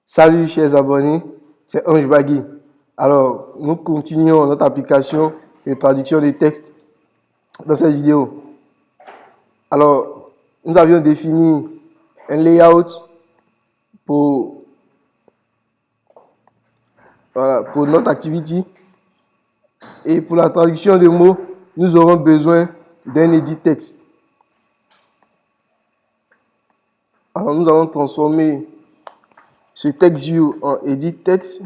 Salut chers abonnés, c'est Ange Bagui. Alors, nous continuons notre application de traduction des textes dans cette vidéo. Alors, nous avions défini un layout pour, pour notre activité. Et pour la traduction des mots, nous aurons besoin d'un edit texte. Alors, nous allons transformer ce text view en edit text.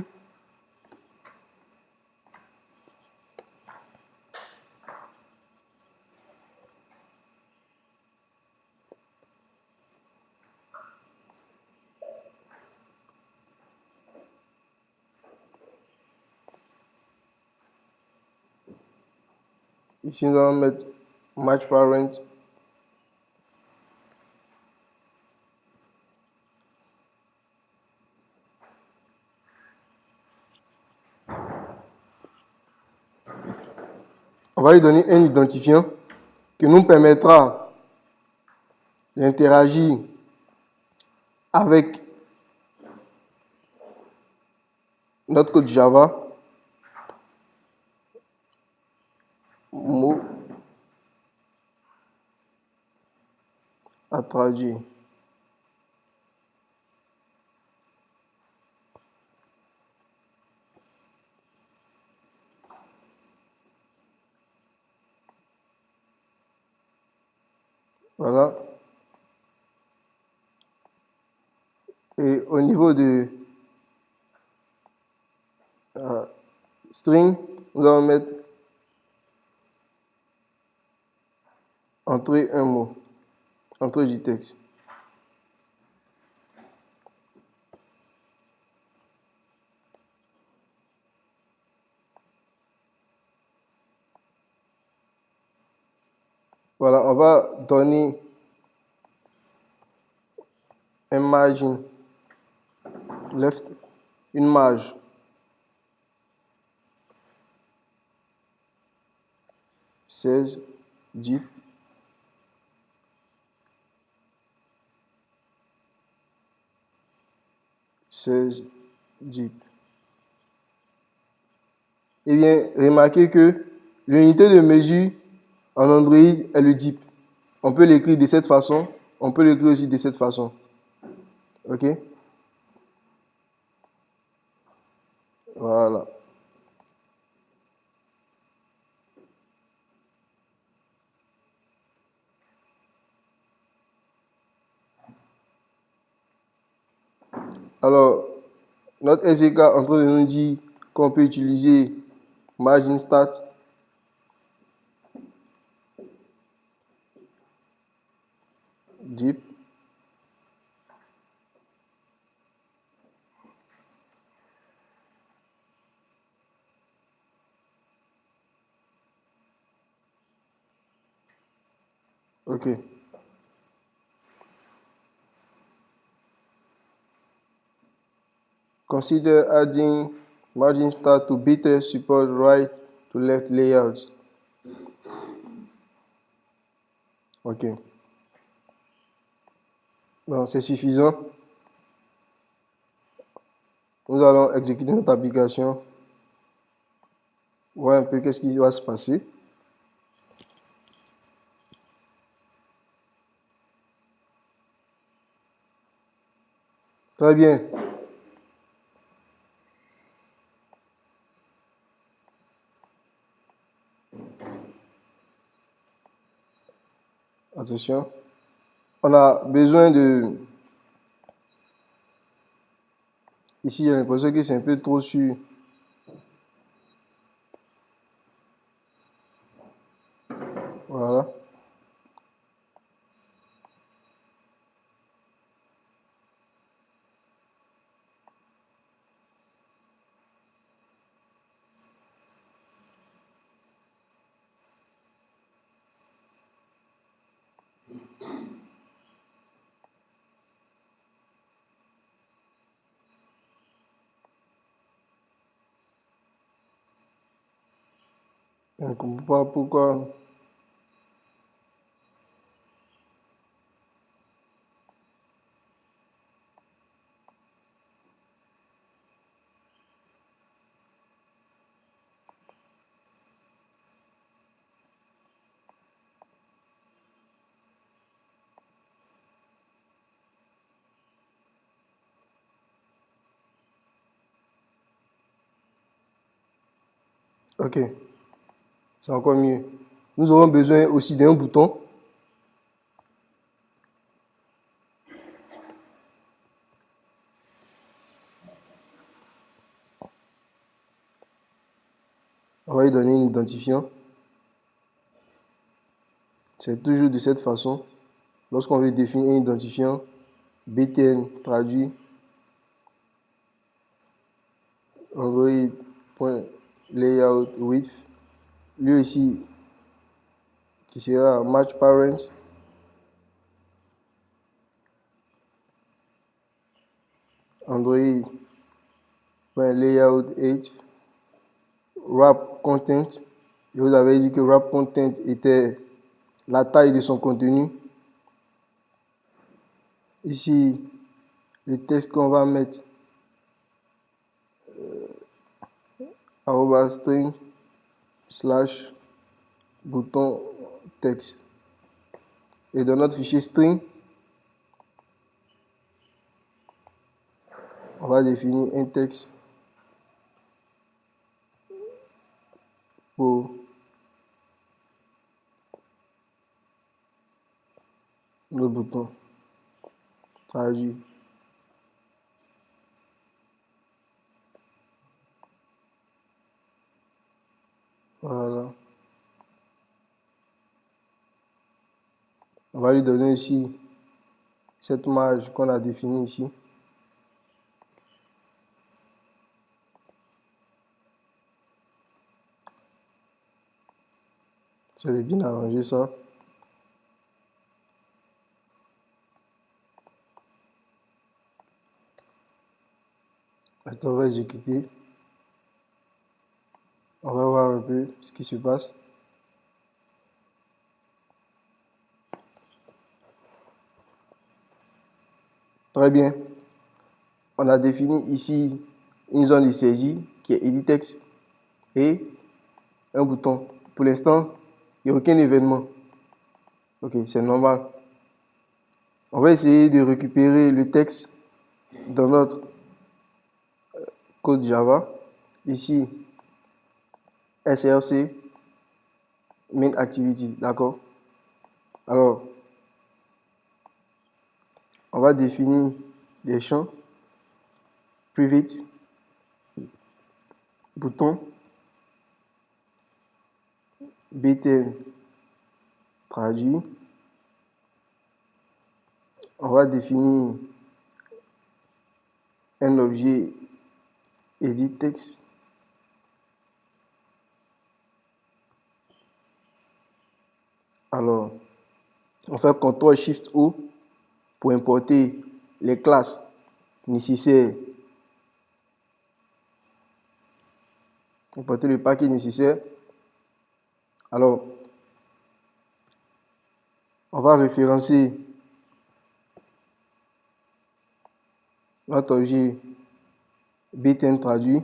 Ici, nous allons mettre match parent. On va lui donner un identifiant qui nous permettra d'interagir avec notre code Java. Mot à traduire. Voilà. Et au niveau de string, nous allons mettre entrée un mot, entrée du texte. Voilà, on va donner un margin left, une marge deep, deep. Eh bien, remarquez que l'unité de mesure en Android est le deep. On peut l'écrire de cette façon, on peut l'écrire aussi de cette façon. OK? Voilà. Alors, notre SDK est en train de nous dire qu'on peut utiliser margin start, deep, OK. Consider adding margin start to better support right to left layouts. OK. Donc, c'est suffisant. Nous allons exécuter notre application. Voir un peu qu'est-ce qui va se passer. Très bien. Attention. On a besoin de... Ici, j'ai l'impression que c'est un peu trop sur... Voilà. Je ne comprends pas pourquoi... Ok, c'est encore mieux. Nous aurons besoin aussi d'un bouton. On va lui donner un identifiant. C'est toujours de cette façon. Lorsqu'on veut définir un identifiant, btn traduit Android.layoutWidth, lui aussi qui sera match parents, Android.layout8, wrap content. Je vous avais dit que wrap content était la taille de son contenu. Ici, le texte qu'on va mettre @string / bouton texte. Et dans notre fichier string, on va définir un texte pour le bouton traduit. Voilà. On va lui donner ici cette marge qu'on a définie ici. C'est bien arrangé ça. Maintenant, on va exécuter. On va voir un peu ce qui se passe. Très bien. On a défini ici une zone de saisie qui est edit text et un bouton. Pour l'instant, il n'y a aucun événement. Ok, c'est normal. On va essayer de récupérer le texte dans notre code Java. Ici, src main activity, d'accord? Alors, on va définir des champs private bouton btn traduit. On va définir un objet edit text. Alors, on fait CTRL-SHIFT-O pour importer les classes nécessaires, importer le paquet nécessaire. Alors, on va référencer notre objet btn traduit.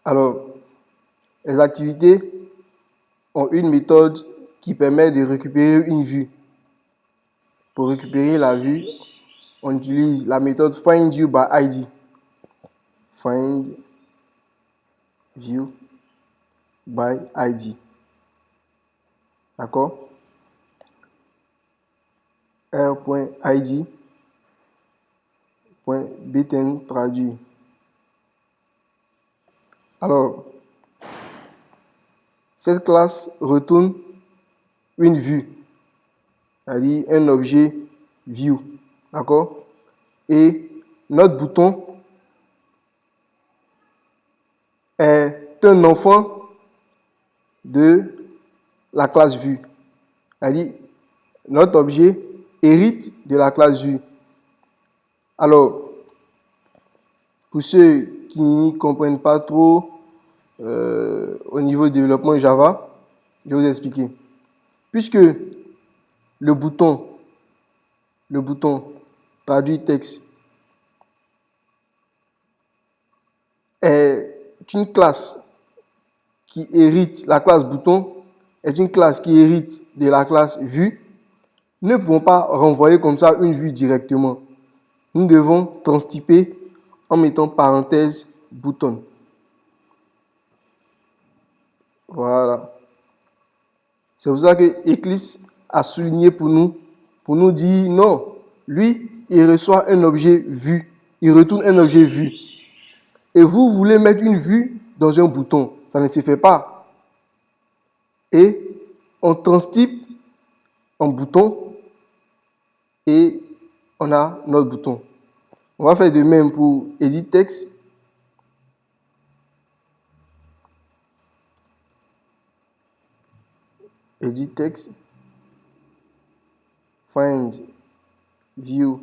Alors, les activités ont une méthode qui permet de récupérer une vue. Pour récupérer la vue, on utilise la méthode findViewById. findViewById. D'accord? r.id.btn traduit. Alors, cette classe retourne une vue, c'est-à-dire un objet view, d'accord? Et notre bouton est un enfant de la classe vue, c'est-à-dire notre objet hérite de la classe vue. Alors, pour ceux qui n'y comprennent pas trop au niveau du développement Java, je vais vous expliquer. Puisque le bouton traduit texte est une classe qui hérite, la classe bouton est une classe qui hérite de la classe vue, nous ne pouvons pas renvoyer comme ça une vue directement. Nous devons transtyper en mettant parenthèse bouton. Voilà. C'est pour ça que Eclipse a souligné pour nous dire non. Lui, il reçoit un objet vu. Il retourne un objet vu. Et vous voulez mettre une vue dans un bouton. Ça ne se fait pas. Et on transtype en bouton et on a notre bouton. On va faire de même pour Edit Text. Edit Text. Find View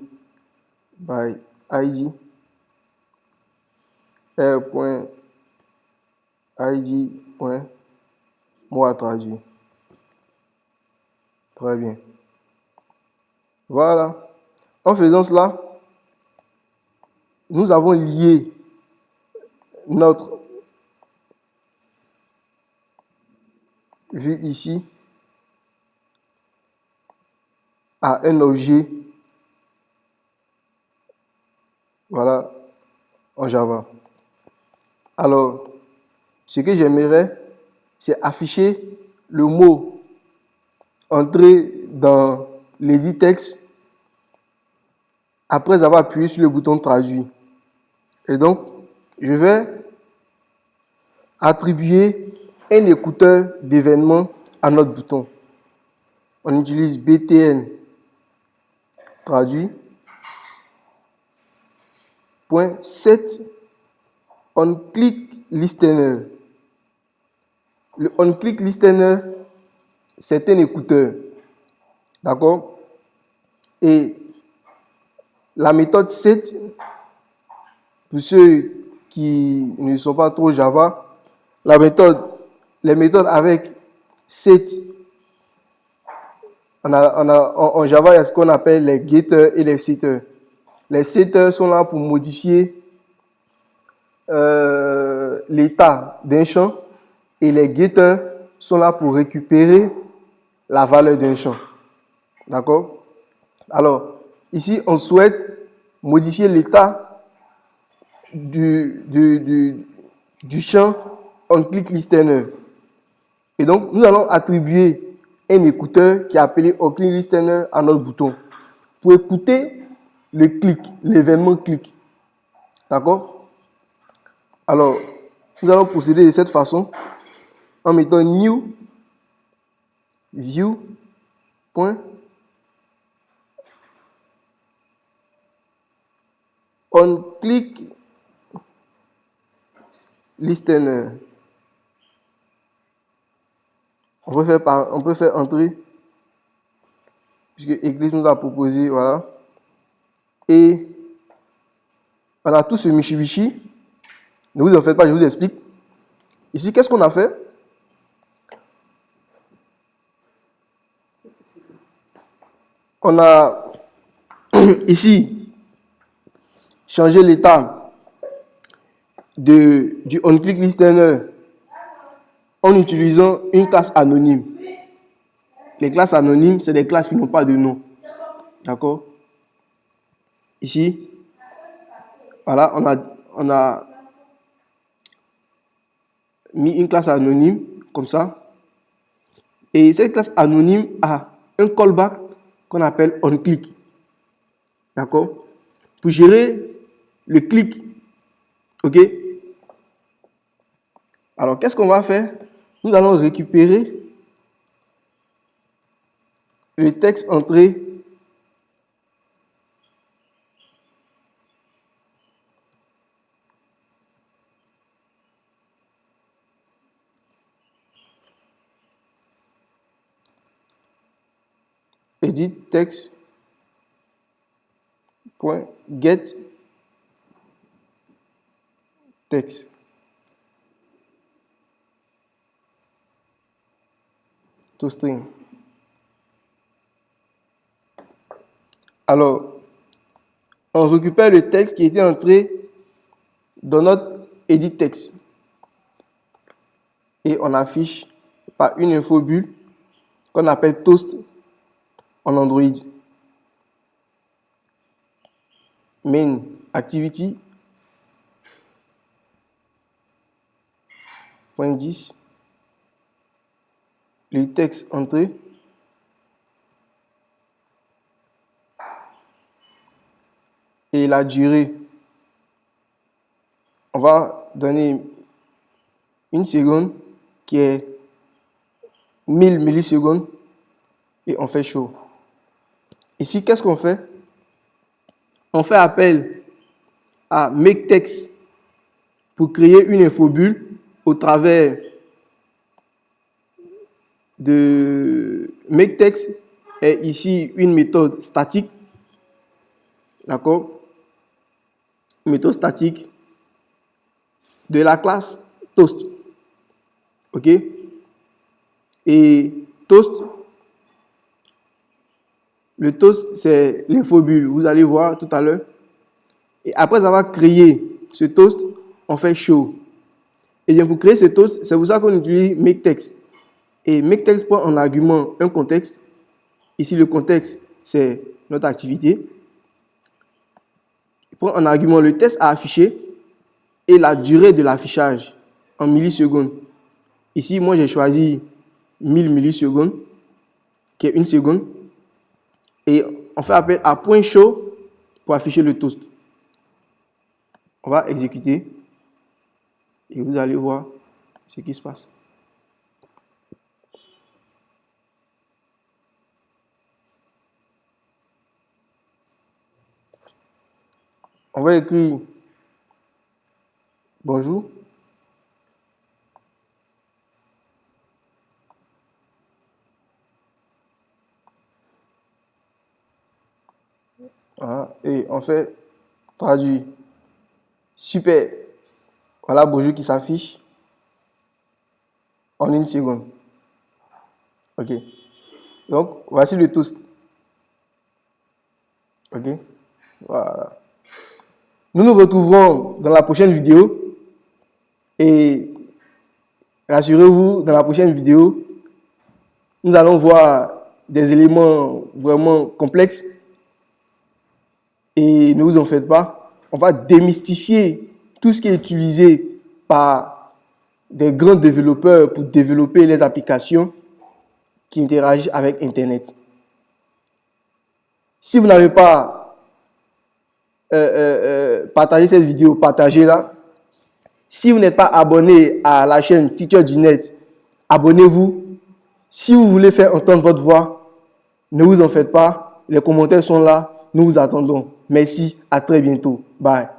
by ID. R.id. Mot traduit. Très bien. Voilà. En faisant cela, nous avons lié notre vue ici à un objet, voilà, en Java. Alors, ce que j'aimerais, c'est afficher le mot entré dans l'Edit Text après avoir appuyé sur le bouton traduit. Et donc, je vais attribuer un écouteur d'événements à notre bouton. On utilise btn traduit .set onClick listener. Le onClick listener, c'est un écouteur. D'accord? Et la méthode set, pour ceux qui ne sont pas trop Java, les méthodes avec set, en Java, il y a ce qu'on appelle les getters et les setters. Les setters sont là pour modifier l'état d'un champ et les getters sont là pour récupérer la valeur d'un champ. D'accord? Alors, ici, on souhaite modifier l'état du champ onClick listener. Et donc, nous allons attribuer un écouteur qui est appelé onClick listener à notre bouton pour écouter le clic, l'événement clic. D'accord? Alors, nous allons procéder de cette façon en mettant new view onClick listener. On peut faire entrer, puisque Eclipse nous a proposé, voilà. Et on a tout ce michi-michi. Ne vous en faites pas, je vous explique. Ici, qu'est-ce qu'on a fait? On a ici changé l'état du onClick listener en utilisant une classe anonyme. Les classes anonymes, c'est des classes qui n'ont pas de nom. D'accord? Ici, voilà, on a mis une classe anonyme, comme ça. Et cette classe anonyme a un callback qu'on appelle onClick. D'accord? Pour gérer le clic. OK? Alors, qu'est-ce qu'on va faire? Nous allons récupérer le texte entré edit text .get text. ToString. Alors, on récupère le texte qui était entré dans notre edit text. Et on affiche par une info bulle qu'on appelle toast en Android. Main activity .10 le texte entrée. Et la durée, on va donner une seconde qui est 1000 millisecondes et on fait show. Ici, qu'est-ce qu'on fait? On fait appel à MakeText pour créer une infobulle au travers de MakeText est ici une méthode statique. D'accord? Méthode statique de la classe Toast. OK? Et Toast, le Toast, c'est l'infobulle. Vous allez voir tout à l'heure. Et après avoir créé ce Toast, on fait show. Et bien pour créer ce Toast, c'est pour ça qu'on utilise MakeText. Et MakeText prend en argument un contexte. Ici, le contexte, c'est notre activité. Il prend en argument le texte à afficher et la durée de l'affichage en millisecondes. Ici, moi, j'ai choisi 1000 millisecondes, qui est une seconde. Et on fait appel à point chaud pour afficher le toast. On va exécuter et vous allez voir ce qui se passe. On va écrire bonjour. Voilà. Et on fait traduire. Super. Voilà bonjour qui s'affiche en une seconde. OK. Donc, voici le toast. OK. Voilà. Nous nous retrouverons dans la prochaine vidéo. Et rassurez-vous, dans la prochaine vidéo, nous allons voir des éléments vraiment complexes. Et ne vous en faites pas, on va démystifier tout ce qui est utilisé par des grands développeurs pour développer les applications qui interagissent avec Internet. Si vous n'avez pas partagé cette vidéo, partagez-la. Si vous n'êtes pas abonné à la chaîne Teacher du Net, abonnez-vous. Si vous voulez faire entendre votre voix, ne vous en faites pas. Les commentaires sont là. Nous vous attendons. Merci. À très bientôt. Bye.